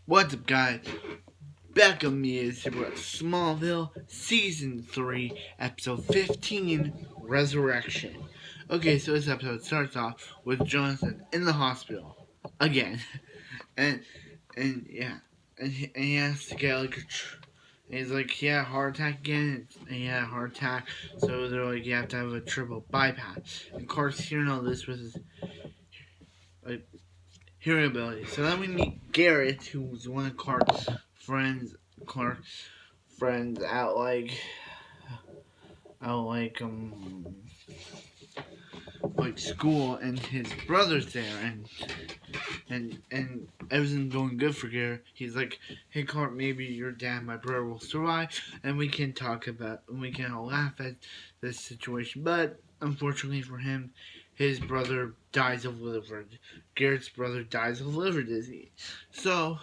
What's up, guys? Back on me is here at Smallville, Season 3, Episode 15, Resurrection. Okay, so this episode starts off with Jonathan in the hospital. Again. And, yeah. And he has to get like and he's like, he had a heart attack again, and he had a heart attack, so they're like, you have to have a triple bypass. And Clark's hearing all this with his, like, hearing ability. So then we meet Garrett, who's one of Clark's friends. Clark's friends out like school, and his brother's there, and everything's going good for Garrett. He's like, hey Clark, maybe your dad, my brother will survive, and we can all laugh at this situation. But unfortunately for him, his brother dies of Garrett's brother dies of liver disease. So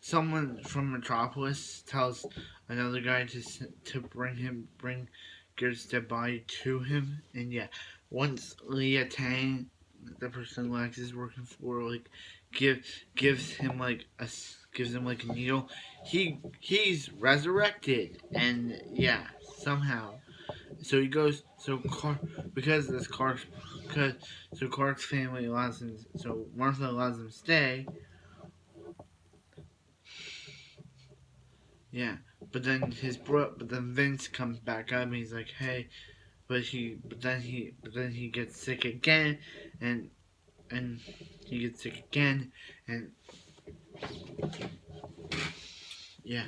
someone from Metropolis tells another guy to bring Garrett's dead body to him, and yeah, once Leah Tang, the person Lex is working for, like gives him like a needle, he's resurrected, and yeah, somehow. So he goes. So Clark, because this Clark's because so Clark's family allows him. So Martha allows him to stay. Yeah, but then but then Vince comes back up and he's like, hey, but then he gets sick again, and he gets sick again, and yeah,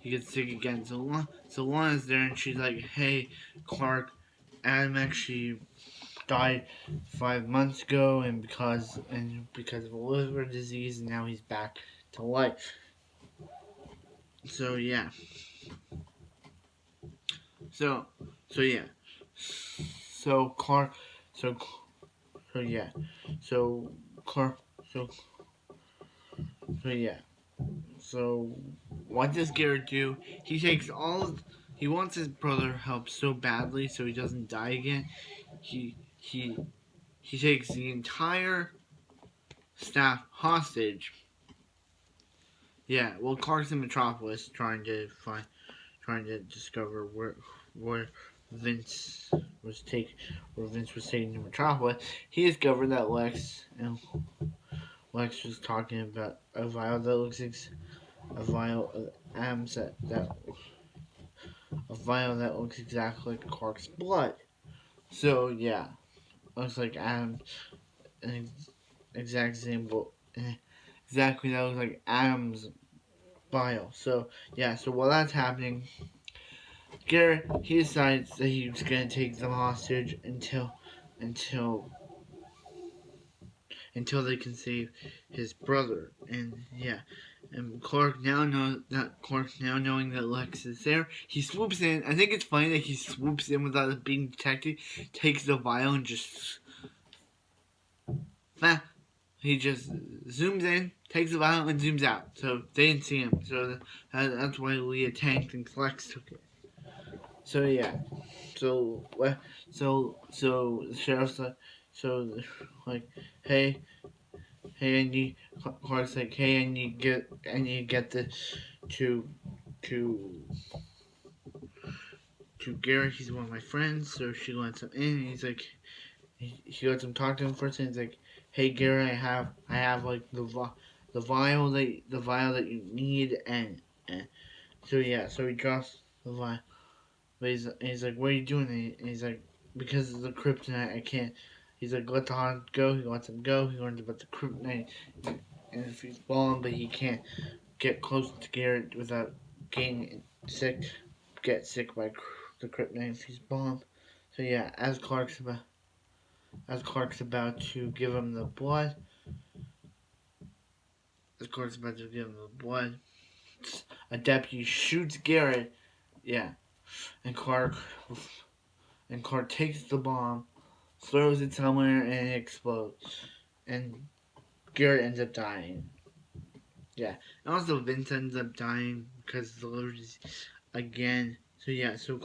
he gets sick again. So Lana's there and she's like, hey, Clark, Adam actually died 5 months ago, and because of a liver disease, and now he's back to life. So yeah. So yeah. So Clark. So yeah. So Clark. So yeah. So what does Garrett do? He takes he wants his brother help so badly so he doesn't die again. He takes the entire staff hostage. Yeah, well, Clark's in Metropolis trying to discover where Vince was taken to Metropolis. He discovered that Lex was talking about a vial that looks a vial of Adam's a vial that looks exactly like Clark's blood. So yeah, looks like Adam, an exact same, exactly that looks like Adam's vial. So yeah, so while that's happening, Garrett, he decides that he's gonna take them hostage until they can save his brother. And yeah, and Clark now knowing that Lex is there, he swoops in. I think it's funny that he swoops in without being detected, takes the vial and just he just zooms in, takes the vial and zooms out. So they didn't see him. So that's why Leah tanked and Lex took it. So yeah. So the sheriff's like, hey, I need. Clark's like, hey, I need to get this to to Garrett. He's one of my friends. So she lets him in. And he's like, she lets him talk to him first, and he's like, hey, Garrett, I have like the vial that you need, and so yeah, so he drops the vial. But he's like, what are you doing? And he's like, because of the kryptonite, I can't. He's like, let the Hans go. He lets him go. He learns about the kryptonite, and if he's fallen, but he can't get close to Garrett without getting sick. Get sick by the kryptonite if he's bombed. So yeah, as Clark's about to give him the blood, a deputy shoots Garrett. Yeah, and Clark takes the bomb, throws it somewhere, and it explodes. And Garrett ends up dying. Yeah. And also Vince ends up dying because of the liver disease again. So yeah, so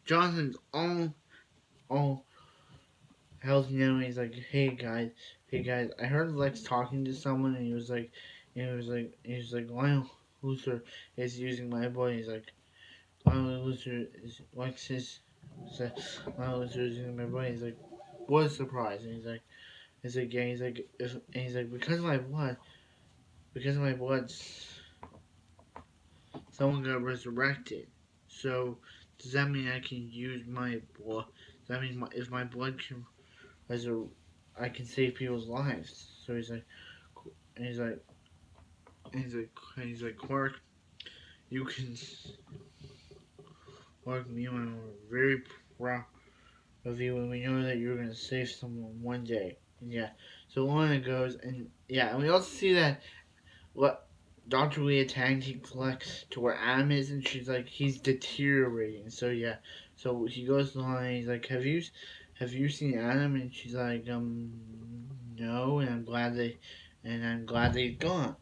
Jonathan's all Hell's you he's like, hey guys, I heard Lex talking to someone, and he was like, Lionel Luthor is using my boy. He's like, Lionel Luthor is Lex's. Lionel Luthor is using my boy. He's like, what a surprise! And he's like, yeah, he's like, because of my blood, someone got resurrected. So does that mean I can use my blood? Does that mean if my blood can I can save people's lives? So and he's like, he's like, Clark, you can, Clark, me and I'm very proud of you, and we know that you're gonna save someone one day. And yeah, so Lana goes, and yeah, and we also see that what Dr. Leah Tang takes Lex to where Adam is, and she's like, he's deteriorating. So yeah, so he goes to Lana, and he's like, have you seen Adam? And she's like, no, and I'm glad that he's gone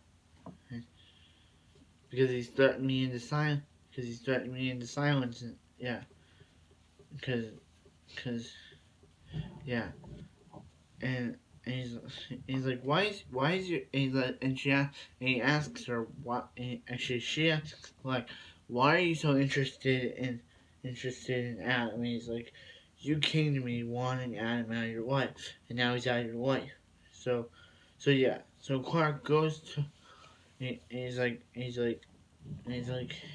because he's threatened me into silence. Because he's threatened me into silence, and yeah, because because yeah, and he's like, why is your and, he's like, and he asks her what, and actually she asks like, why are you so interested in Adam? And he's like, you came to me wanting Adam out of your life, and now he's out of your life. So yeah, so Clark goes to, and he's like,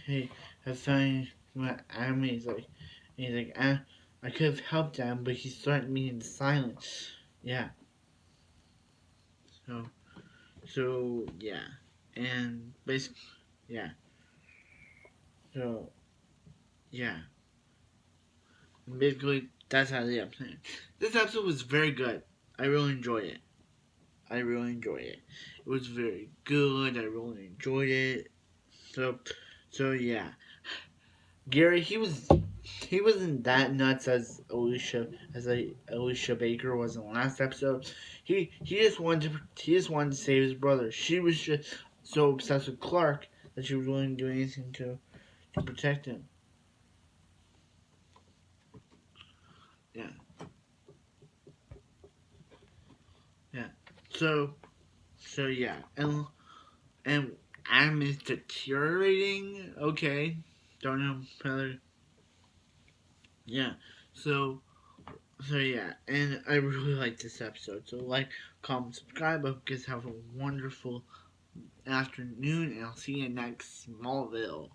hey, I found Adam. And he's like, I could have helped Adam, but he threatened me into silence. Yeah. So yeah, and basically yeah. So yeah, and basically that's how the episode. This episode was very good. I really enjoyed it. I really enjoyed it. It was very good. I really enjoyed it. So yeah, Gary, he wasn't that nuts as Alicia Baker was in the last episode. He just wanted to save his brother. She was just so obsessed with Clark that she was willing to do anything to protect him. Yeah, yeah. So yeah, and Adam is deteriorating. Okay, don't know whether. Yeah. So yeah, and I really like this episode. So like, comment, subscribe. I hope you guys have a wonderful afternoon, and I'll see you next Smallville.